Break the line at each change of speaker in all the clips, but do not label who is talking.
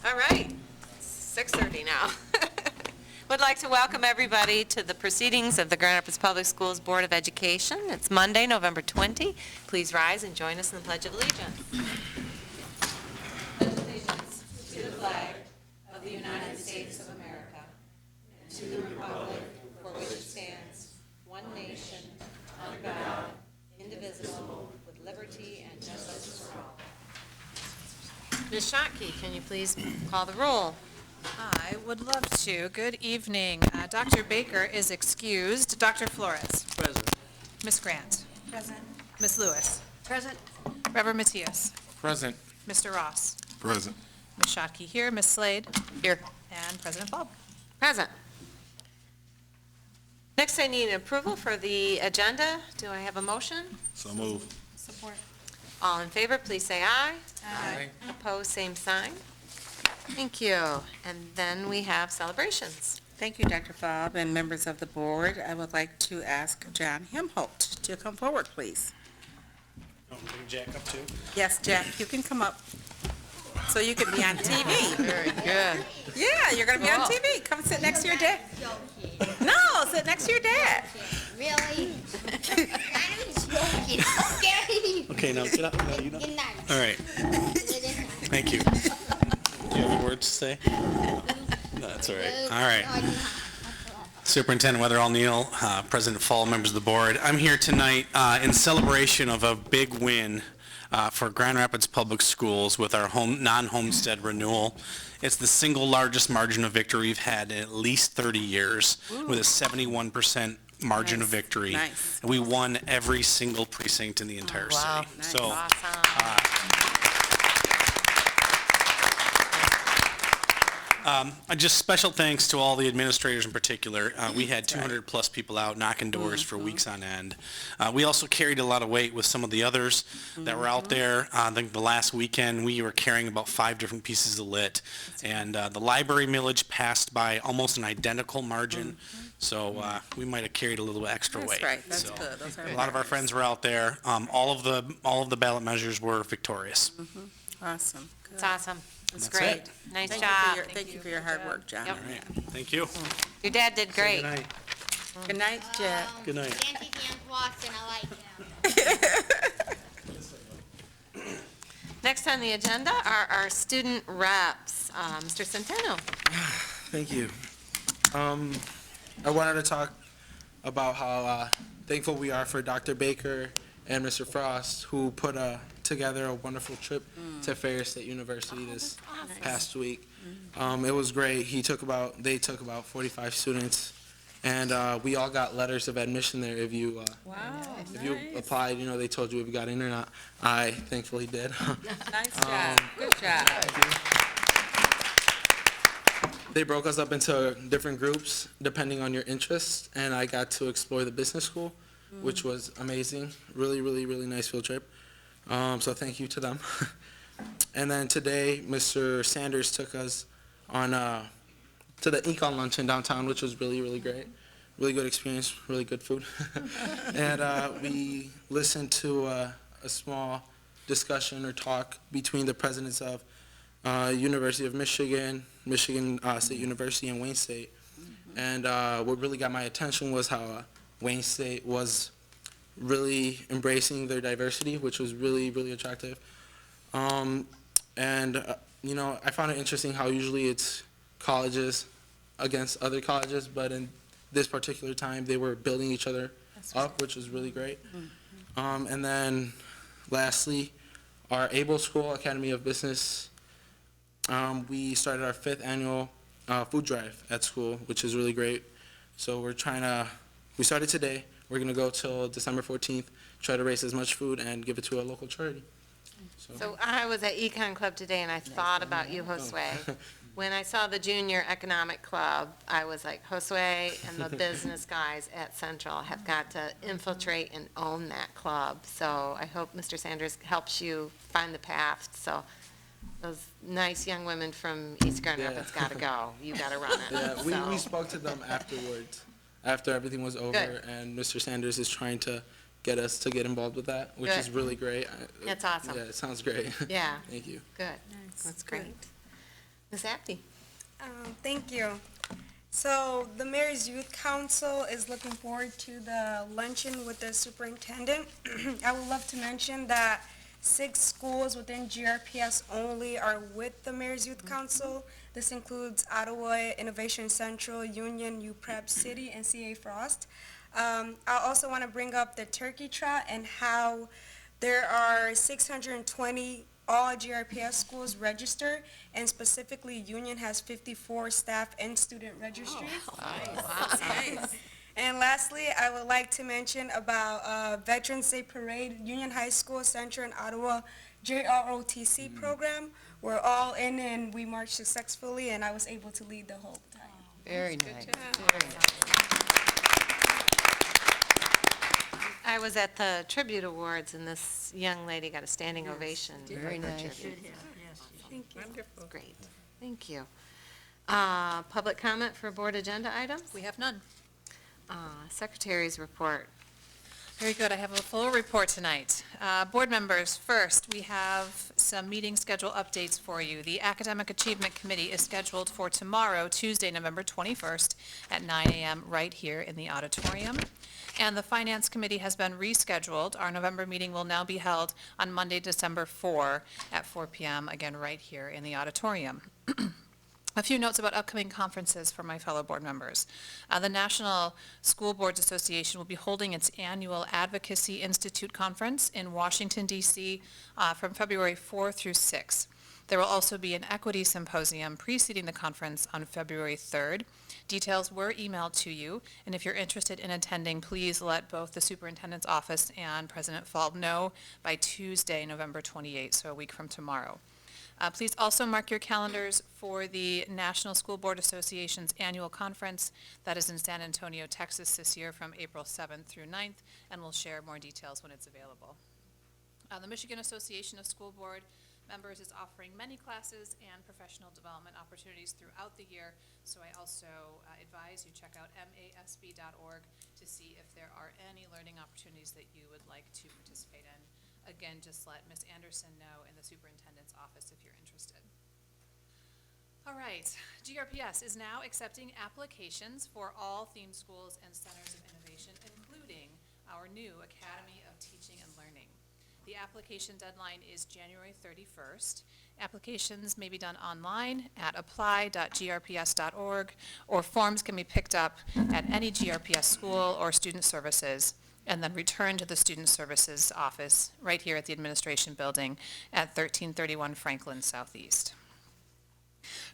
All right, 6:30 now. Would like to welcome everybody to the proceedings of the Grand Rapids Public Schools Board of Education. It's Monday, November 20. Please rise and join us in the Pledge of Allegiance. Pledge allegiance to the flag of the United States of America and to the republic for which it stands, one nation, under God, indivisible, with liberty and justice for all. Ms. Schottky, can you please call the roll?
I would love to. Good evening. Dr. Baker is excused. Dr. Flores.
Present.
Ms. Grant.
Present.
Ms. Lewis.
Present.
Reverend Matias.
Present.
Mr. Ross.
Present.
Ms. Schottky here. Ms. Slade.
Here.
And President Falk.
Present. Next, I need approval for the agenda. Do I have a motion?
So move.
Support.
All in favor, please say aye.
Aye.
Opposed, same sign. Thank you. And then we have celebrations.
Thank you, Dr. Fobb and members of the board. I would like to ask John Himholt to come forward, please.
Bring Jack up too.
Yes, Jack, you can come up so you can be on TV.
Very good.
Yeah, you're going to be on
Cool.
TV. Come sit next to your dad. No, sit next to your dad.
Really? I'm joking. Okay.
Okay, now get up. No, you know.
Good night.
All right. Thank you. Do you have any words to say? No, that's all right. All right. Superintendent Weatherall O'Neill, President Fall, members of the board. I'm here tonight in celebration of a big win for Grand Rapids Public Schools with our non-homestead renewal. It's the single largest margin of victory we've had in at least 30 years, with a 71% margin of victory.
Nice.
And we won every single precinct in the entire
Wow.
city.
Nice.
So just special thanks to all the administrators in particular. We had 200 plus people out knocking doors for weeks on end. We also carried a lot of weight with some of the others that were out there. I think the last weekend we were carrying about 5 different pieces of lit, and the library millage passed by almost an identical margin. So we might have carried a little bit extra weight.
That's right. That's
So
good. Those are
a lot of our friends were out there. All of the ballot measures were victorious.
awesome. Good.
It's awesome. It's
That's
great.
it.
Nice
Thank
job.
Thank you for your hard work, John.
Yep.
All right. Thank you.
Your dad did great.
Good night.
Good night, Jack.
Good night.
Nancy Dan's lost and I like him.
Next on the agenda are our student reps. Mr. Centeno.
Thank you. I wanted to talk about how thankful we are for Dr. Baker and Mr. Frost, who put together a wonderful trip to Ferris State University this past week. It was great. They took about 45 students, and we all got letters of admission there. If you applied, they told you if you got in or not. I thankfully did.
Nice job. Good job.
They broke us up into different groups depending on your interests, and I got to explore the business school, which was amazing. Really, really, really nice field trip. So thank you to them. And then today, Mr. Sanders took us on to the Econ Lunch in downtown, which was really, really great. Really good experience, really good food. And we listened to a small discussion or talk between the presidents of University of Michigan, Michigan State University, and Wayne State. And what really got my attention was how Wayne State was really embracing their diversity, which was really, really attractive. I found it interesting how usually it's colleges against other colleges, but in this particular time, they were building each other up, which was really great. And then lastly, our Able School, Academy of Business, we started our 5th annual food drive at school, which is really great. So we started today. We're going to go till December 14th, try to raise as much food and give it to a local charity.
So I was at Econ Club today, and I thought about you, Josue. When I saw the Junior Economic Club, I was like, Josue and the business guys at Central have got to infiltrate and own that club. So I hope Mr. Sanders helps you find the path. So those nice young women from East Grand Rapids got to go. You got to run it.
Yeah, we
So-
spoke to them afterwards, after everything was over,
Good.
and Mr. Sanders is trying to get us to get involved with that, which
Good.
is really great.
That's awesome.
Yeah, it sounds great.
Yeah,
Thank you.
good. That's great. Ms. Apty?
Thank you. So the Mayor's Youth Council is looking forward to the luncheon with the superintendent. I would love to mention that 6 schools within GRPS only are with the Mayor's Youth Council. This includes Ottawa Innovation Central, Union, UPrep City, and CA Frost. I also want to bring up the turkey trot and how there are 620 all GRPS schools registered, and specifically Union has 54 staff and student registries. And lastly, I would like to mention about Veterans Day Parade, Union High School, Central, and Ottawa JROTC program. We're all in and we marched successfully, and I was able to lead the whole time.
Very nice. I was at the tribute awards, and this young lady got a standing ovation. Very nice.
Thank you.
Great, thank you. Public comment for board agenda items?
We have none.
Secretary's report.
Very good. I have a full report tonight. Board members, first, we have some meeting schedule updates for you. The Academic Achievement Committee is scheduled for tomorrow, Tuesday, November 21st at 9 a.m. right here in the auditorium. And the Finance Committee has been rescheduled. Our November meeting will now be held on Monday, December 4 at 4 p.m., again right here in the auditorium. A few notes about upcoming conferences for my fellow board members. The National School Boards Association will be holding its annual Advocacy Institute Conference in Washington, D.C. From February 4 through 6. There will also be an equity symposium preceding the conference on February 3rd. Details were emailed to you, and if you're interested in attending, please let both the superintendent's office and President Falb know by Tuesday, November 28th, so a week from tomorrow. Please also mark your calendars for the National School Board Association's annual conference that is in San Antonio, Texas this year from April 7th through 9th, and we'll share more details when it's available. The Michigan Association of School Board Members is offering many classes and professional development opportunities throughout the year, so I also advise you check out masb.org to see if there are any learning opportunities that you would like to participate in. Again, just let Ms. Anderson know in the superintendent's office if you're interested. All right, GRPS is now accepting applications for all themed schools and centers of innovation, including our new Academy of Teaching and Learning. The application deadline is January 31st. Applications may be done online at apply.grps.org, or forms can be picked up at any GRPS school or student services, and then returned to the Student Services office right here at the Administration Building at 1331 Franklin Southeast.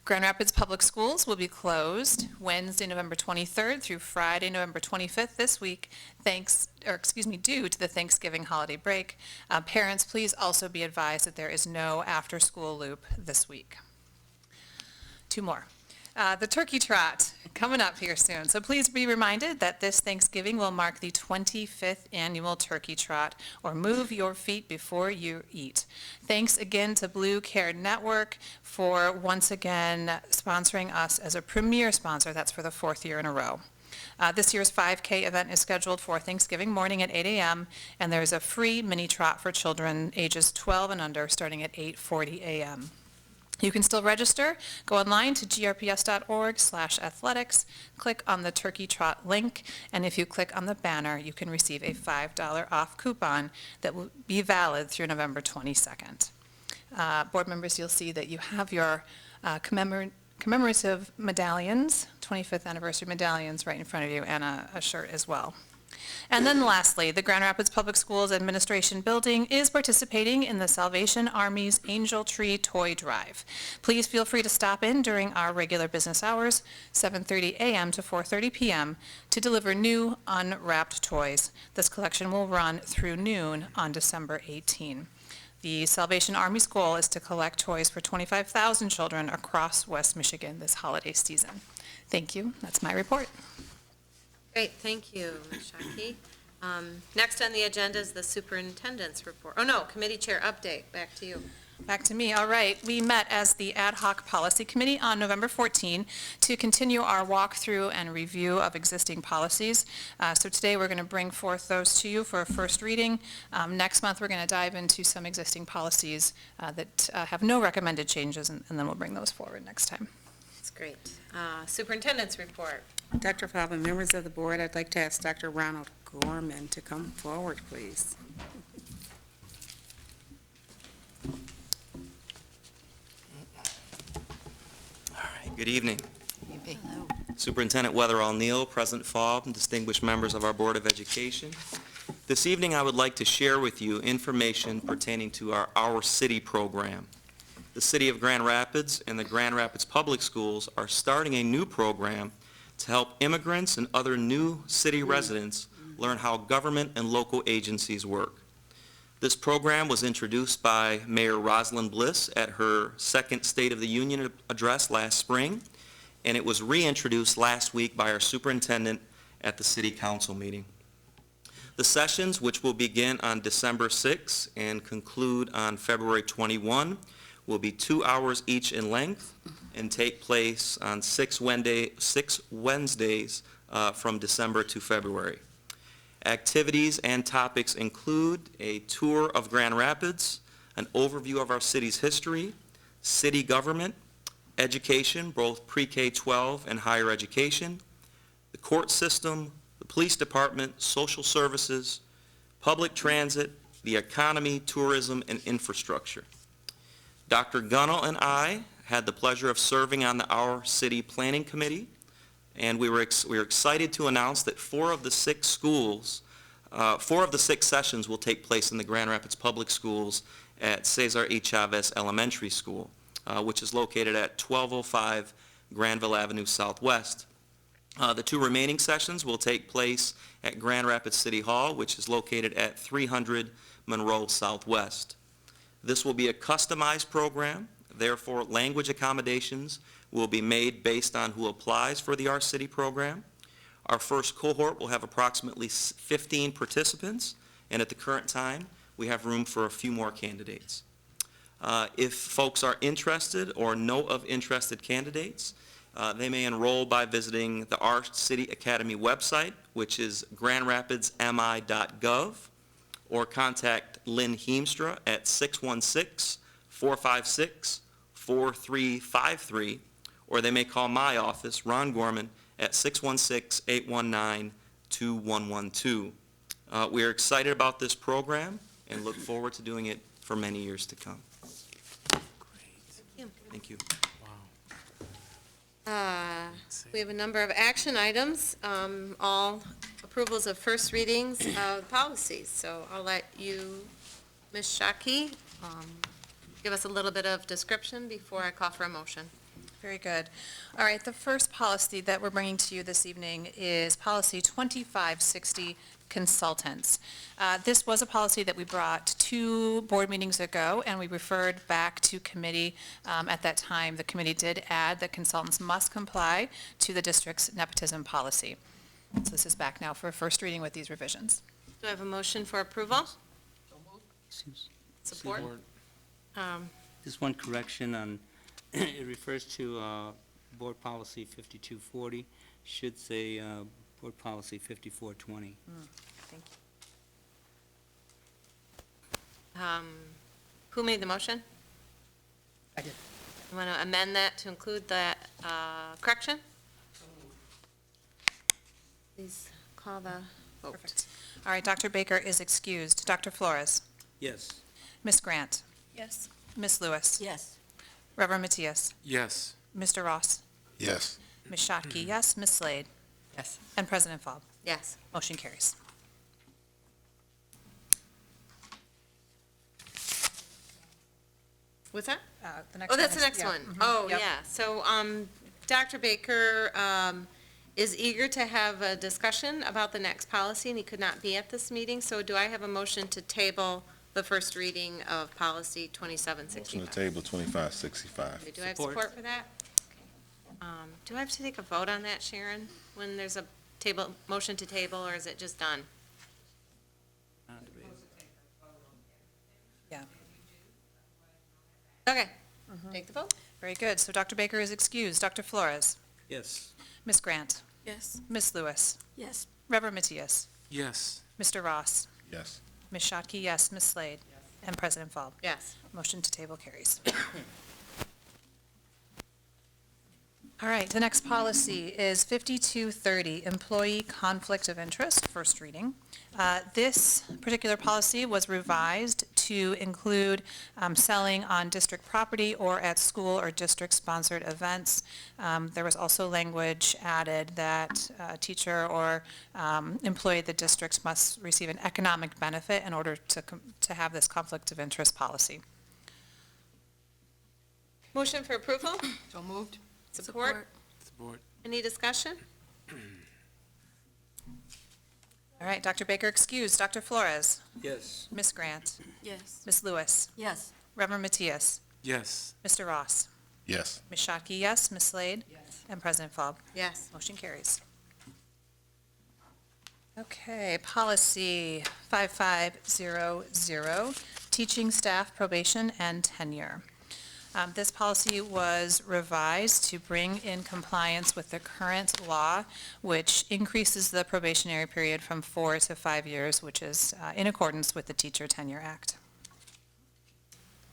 Grand Rapids Public Schools will be closed Wednesday, November 23rd through Friday, November 25th this week, due to the Thanksgiving holiday break. Parents, please also be advised that there is no after-school loop this week. 2 more. The Turkey Trot coming up here soon. So please be reminded that this Thanksgiving will mark the 25th annual Turkey Trot, or Move Your Feet Before You Eat. Thanks again to Blue Care Network for once again sponsoring us as a premier sponsor. That's for the 4th year in a row. This year's 5K event is scheduled for Thanksgiving morning at 8 a.m., and there's a free mini trot for children ages 12 and under starting at 8:40 a.m. You can still register. Go online to grps.org/athletics, click on the Turkey Trot link, and if you click on the banner, you can receive a $5 off coupon that will be valid through November 22nd. Board members, you'll see that you have your commemorative medallions, 25th anniversary medallions right in front of you, and a shirt as well. And then lastly, the Grand Rapids Public Schools Administration Building is participating in the Salvation Army's Angel Tree Toy Drive. Please feel free to stop in during our regular business hours, 7:30 a.m. to 4:30 p.m., to deliver new unwrapped toys. This collection will run through noon on December 18. The Salvation Army's goal is to collect toys for 25,000 children across West Michigan this holiday season. Thank you. That's my report.
Great, thank you, Ms. Shockey. Next on the agenda is the superintendent's report. Oh, no, committee chair update. Back to you.
Back to me. All right. We met as the Ad hoc Policy Committee on November 14 to continue our walkthrough and review of existing policies. So today, we're going to bring forth those to you for a first reading. Next month, we're going to dive into some existing policies that have no recommended changes, and then we'll bring those forward next time.
That's great. Superintendent's report.
Dr. Falvey, members of the board, I'd like to ask Dr. Ronald Gorman to come forward, please.
Good evening. Superintendent Weatherall Neal, President Faub, and distinguished members of our Board of Education. This evening, I would like to share with you information pertaining to our City program. The City of Grand Rapids and the Grand Rapids Public Schools are starting a new program to help immigrants and other new city residents learn how government and local agencies work. This program was introduced by Mayor Rosalind Bliss at her second State of the Union address last spring, and it was reintroduced last week by our superintendent at the City Council meeting. The sessions, which will begin on December 6 and conclude on February 21, will be 2 hours each in length and take place on 6 Wednesdays from December to February. Activities and topics include a tour of Grand Rapids, an overview of our city's history, city government, education, both pre-K-12 and higher education, the court system, the police department, social services, public transit, the economy, tourism, and infrastructure. Dr. Gunnell and I had the pleasure of serving on the Our City Planning Committee, and we were excited to announce that 4 of the 6 sessions will take place in the Grand Rapids Public Schools at Cesar E. Chavez Elementary School, which is located at 1205 Granville Avenue Southwest. The 2 remaining sessions will take place at Grand Rapids City Hall, which is located at 300 Monroe Southwest. This will be a customized program, therefore language accommodations will be made based on who applies for the Our City program. Our first cohort will have approximately 15 participants, and at the current time, we have room for a few more candidates. If folks are interested or know of interested candidates, they may enroll by visiting the Our City Academy website, which is grandrapidsmi.gov, or contact Lynn Heemstra at 616-456-4353, or they may call my office, Ron Gorman, at 616-819-2112. We are excited about this program and look forward to doing it for many years to come. Thank you.
We have a number of action items, all approvals of first readings of policies. So I'll let you, Ms. Shockey, give us a little bit of description before I call for a motion.
Very good. All right, the first policy that we're bringing to you this evening is Policy 2560, Consultants. This was a policy that we brought 2 board meetings ago, and we referred back to committee. At that time, the committee did add that consultants must comply to the district's nepotism policy. So this is back now for a first reading with these revisions.
Do I have a motion for approval? Support?
Just one correction on, it refers to Board Policy 5240, should say Board Policy 5420.
Thank you.
Who made the motion?
I did.
You want to amend that to include that correction? Please call the vote.
Perfect. All right, Dr. Baker is excused. Dr. Flores?
Yes.
Ms. Grant?
Yes.
Ms. Lewis?
Yes.
Reverend Matias?
Yes.
Mr. Ross?
Yes.
Ms. Shockey, yes. Ms. Slade?
Yes.
And President Faub.
Yes.
Motion carries.
What's that?
The next
Oh, that's
one
the
is-
next
yeah,
one.
mhm,
Oh,
yep.
yeah. So, Dr. Baker, is eager to have a discussion about the next policy, and he could not be at this meeting. So do I have a motion to table the first reading of policy 2765?
Motion to table 2565.
Do I have
Support.
support for that? Okay. Do I have to take a vote on that, Sharon, when there's a motion to table, or is it just done?
Yeah.
Okay, take the vote.
Very good. So Dr. Baker is excused. Dr. Flores?
Yes.
Ms. Grant?
Yes.
Ms. Lewis?
Yes.
Reverend Matthias?
Yes.
Mr. Ross?
Yes.
Ms. Shotke, yes. Ms. Slade? And President Faub.
Yes.
Motion to table carries. All right, the next policy is 5230, Employee Conflict of Interest, first reading. This particular policy was revised to include selling on district property or at school or district-sponsored events. There was also language added that a teacher or employee of the districts must receive an economic benefit in order to have this conflict of interest policy.
Motion for approval?
So moved.
Support?
Support.
Any discussion?
All right, Dr. Baker excused. Dr. Flores?
Yes.
Ms. Grant?
Yes.
Ms. Lewis?
Yes.
Reverend Matthias?
Yes.
Mr. Ross?
Yes.
Ms. Shotke, yes. Ms. Slade?
Yes.
And President Faub.
Yes.
Motion carries. Okay, policy 5500, teaching staff probation and tenure. This policy was revised to bring in compliance with the current law, which increases the probationary period from 4 to 5 years, which is in accordance with the Teacher Tenure Act.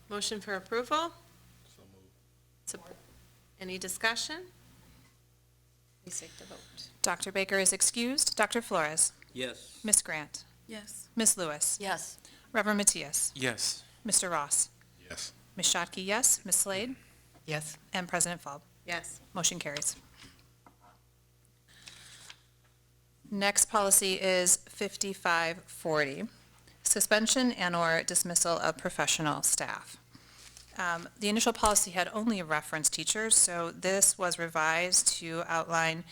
Motion for approval? Support. Any discussion? Please take the vote.
Dr. Baker is excused. Dr. Flores?
Yes.
Ms. Grant?
Yes.
Ms. Lewis?
Yes.
Reverend Matthias?
Yes.
Mr. Ross?
Yes.
Ms. Shotke, yes. Ms. Slade?
Yes.
And President Faub.
Yes.
Motion carries. Next policy is 5540, suspension and/or dismissal of professional staff. The initial policy had only referenced teachers, so this was revised to outline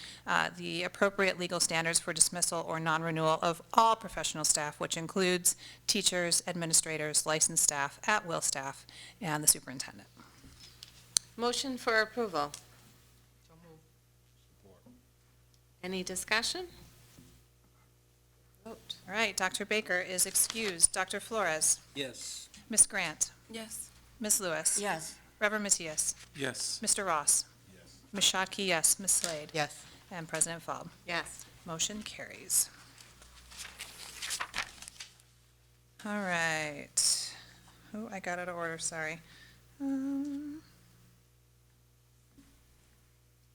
the appropriate legal standards for dismissal or non-renewal of all professional staff, which includes teachers, administrators, licensed staff, at-will staff, and the superintendent.
Motion for approval? Any discussion? Vote.
All right, Dr. Baker is excused. Dr. Flores?
Yes.
Ms. Grant?
Yes.
Ms. Lewis?
Yes.
Reverend Matthias?
Yes.
Mr. Ross?
Yes.
Ms. Shotke, yes. Ms. Slade?
Yes.
And President Faub.
Yes.
Motion carries. All right. Oh, I got out of order, sorry.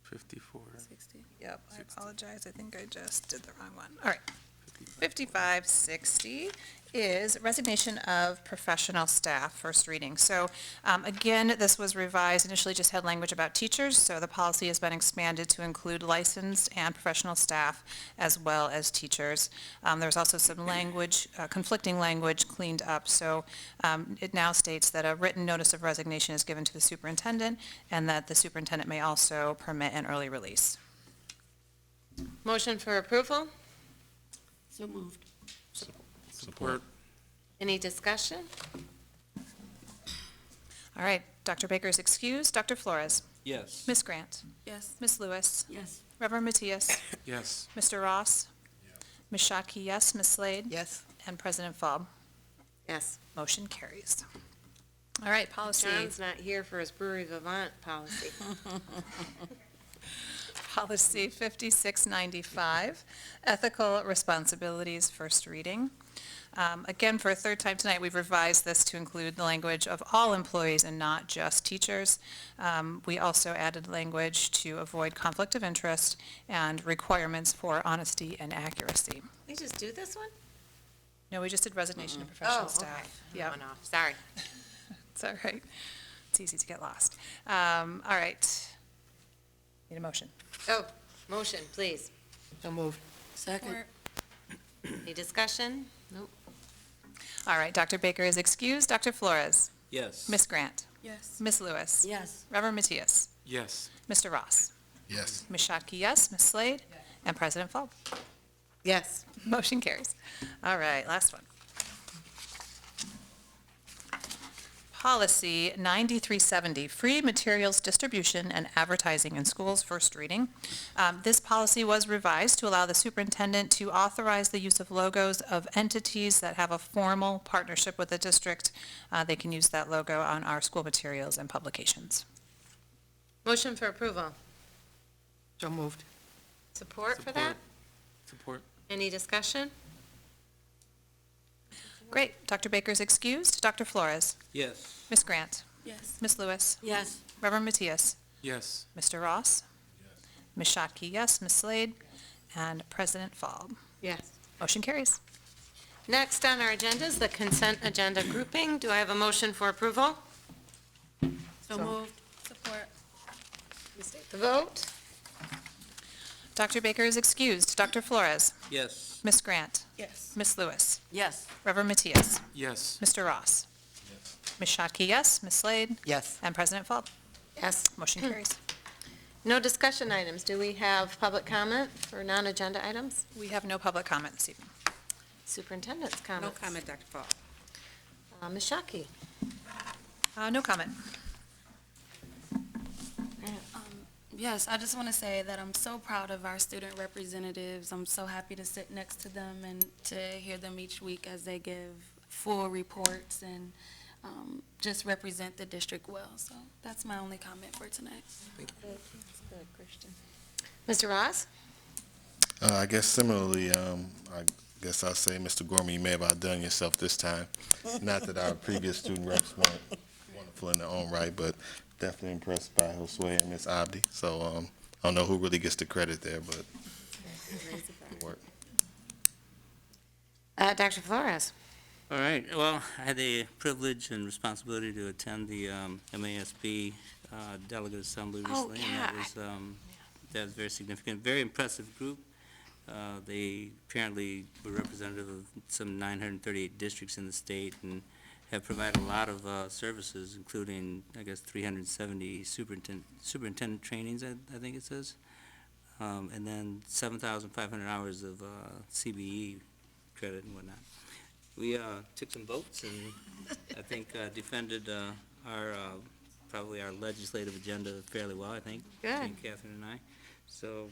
54.
Yep, I apologize. I think I just did the wrong one. All right. 5560 is resignation of professional staff, first reading. So again, this was revised, initially just had language about teachers, so the policy has been expanded to include licensed and professional staff as well as teachers. There's also some language, conflicting language cleaned up, so it now states that a written notice of resignation is given to the superintendent and that the superintendent may also permit an early release.
Motion for approval?
So moved.
Support.
Any discussion?
All right, Dr. Baker is excused. Dr. Flores?
Yes.
Ms. Grant?
Yes.
Ms. Lewis?
Yes.
Reverend Matthias?
Yes.
Mr. Ross? Ms. Shotke, yes. Ms. Slade?
Yes.
And President Faub.
Yes.
Motion carries. All right, policy.
John's not here for his Brewery Vivant policy.
Policy 5695, ethical responsibilities, first reading. Again, for a third time tonight, we've revised this to include the language of all employees and not just teachers. We also added language to avoid conflict of interest and requirements for honesty and accuracy.
We just do this one?
No, we just did resignation of professional
Oh, okay.
staff.
I'm
Yeah,
going off. Sorry.
it's all right. It's easy to get lost. All right. Need a motion.
Oh, motion, please.
So moved.
Second.
Any discussion? Nope.
All right, Dr. Baker is excused. Dr. Flores?
Yes.
Ms. Grant?
Yes.
Ms. Lewis?
Yes.
Reverend Matthias?
Yes.
Mr. Ross?
Yes.
Ms. Shotke, yes. Ms. Slade? And President Faub.
Yes.
Motion carries. All right, last one. Policy 9370, Free Materials Distribution and Advertising in Schools, first reading. This policy was revised to allow the superintendent to authorize the use of logos of entities that have a formal partnership with the district. They can use that logo on our school materials and publications.
Motion for approval.
So moved.
Support for that?
Support.
Any discussion?
Great. Dr. Baker is excused. Dr. Flores?
Yes.
Ms. Grant?
Yes.
Ms. Lewis?
Yes.
Reverend Matthias?
Yes.
Mr. Ross? Ms. Shotke, yes. Ms. Slade? And President Faub.
Yes.
Motion carries.
Next on our agenda is the consent agenda grouping. Do I have a motion for approval?
So moved.
Support.
Please take the vote.
Dr. Baker is excused. Dr. Flores?
Yes.
Ms. Grant?
Yes.
Ms. Lewis?
Yes.
Reverend Matthias?
Yes.
Mr. Ross? Ms. Shotke, yes. Ms. Slade?
Yes.
And President Faub.
Yes.
Motion carries.
No discussion items. Do we have public comment for non-agenda items?
We have no public comment this evening.
Superintendent's
No
comments.
comment, Dr. Fall.
Ms. Shockey.
No comment.
Yes, I just want to say that I'm so proud of our student representatives. I'm so happy to sit next to them and to hear them each week as they give full reports and just represent the district well. So that's my only comment for tonight.
Mr. Ross?
I guess similarly, I guess I'll say, Mr. Gorman, you may have outdone yourself this time. Not that our previous student reps weren't wonderful in their own right, but definitely impressed by Josue and Ms. Abdi. So I don't know who really gets the credit there, but good work.
Dr. Flores?
All right, well, I had the privilege and responsibility to attend the MASB Delegate Assembly recently. And that was very significant, very impressive group. They apparently were representative of some 938 districts in the state and have provided a lot of services, including, I guess, 370 superintendent trainings, I think it says, and then 7,500 hours of CBE credit and whatnot. We took some votes and I think defended probably our legislative agenda fairly well, I think.
Good.
Between Catherine and I. So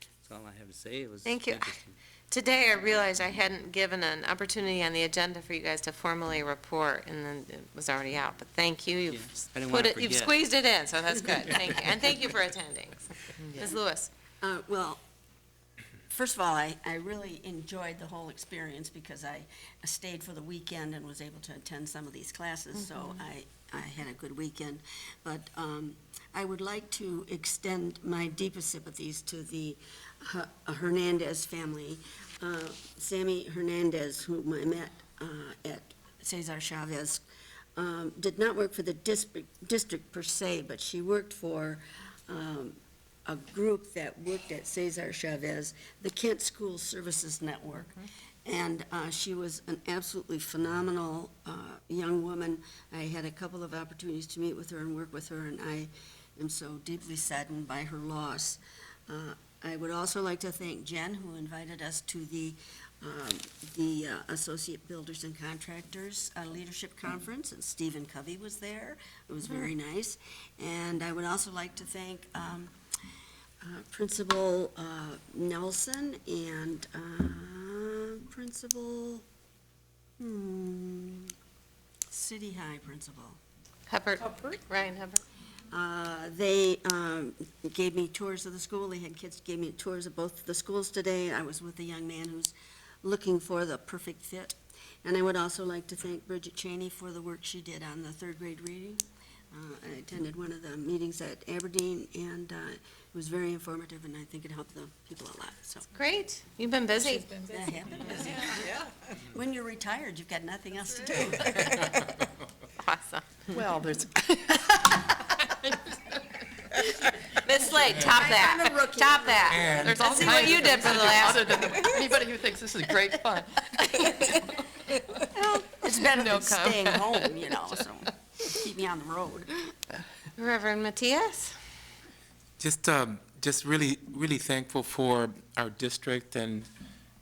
that's all I have to say. It was
Thank you.
interesting.
Today I realized I hadn't given an opportunity on the agenda for you guys to formally report, and then it was already out. But thank you.
Yeah,
You've
I didn't
put
wanna
it. You've
forget.
squeezed it in, so that's good. Thank you, and thank you for attending. Ms. Lewis?
Well, first of all, I really enjoyed the whole experience because I stayed for the weekend and was able to attend some of these classes, so I had a good weekend. But I would like to extend my deepest sympathies to the Hernandez family. Sammy Hernandez, whom I met at Cesar Chavez, did not work for the district per se, but she worked for a group that worked at Cesar Chavez, the Kent School Services Network. And she was an absolutely phenomenal young woman. I had a couple of opportunities to meet with her and work with her, and I am so deeply saddened by her loss. I would also like to thank Jen, who invited us to the Associate Builders and Contractors Leadership Conference, and Stephen Covey was there. It was very nice. And I would also like to thank Principal Nelson and Principal, City High Principal.
Hubbard. Ryan Hubbard.
They gave me tours of the school. They had kids gave me tours of both the schools today. I was with a young man who's looking for the perfect fit. And I would also like to thank Bridget Cheney for the work she did on the third grade reading. I attended one of the meetings at Aberdeen, and it was very informative, and I think it helped the people a lot. So
Great. You've been busy.
I have been busy. When you're retired, you've got nothing else to do.
Awesome.
Well, there's,
Ms. Slade, top that.
I'm a rookie.
Top that.
there's all
Let's see what you did for the last.
other than anybody who thinks this is great fun.
It's better
No
than staying home, you know, so keep me on the road.
Reverend Matthias?
Just really, really thankful for our district and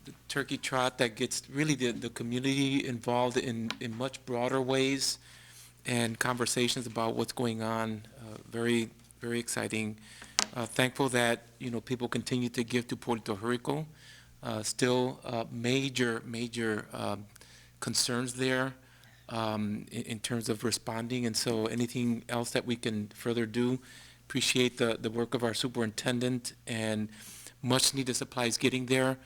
the turkey trot that gets really the community involved in much broader ways. and conversations about what's going on. Very, very exciting. Thankful that, people continue to give to Puerto Rico. Still major concerns there in terms of responding, and so anything else that we can further do. Appreciate the work of our superintendent and much needed supplies getting there.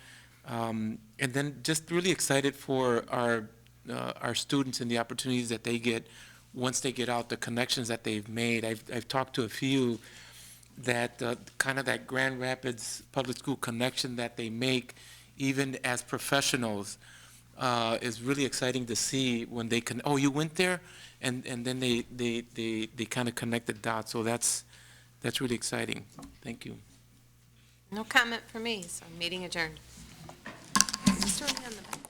And then just really excited for our students and the opportunities that they get once they get out, the connections that they've made. I've talked to a few that kind of that Grand Rapids Public School connection that they make, even as professionals, is really exciting to see when they can, oh, you went there? And then they kind of connect the dots. So that's really exciting. Thank you.
No comment for me, so meeting adjourned. Is this really on the back?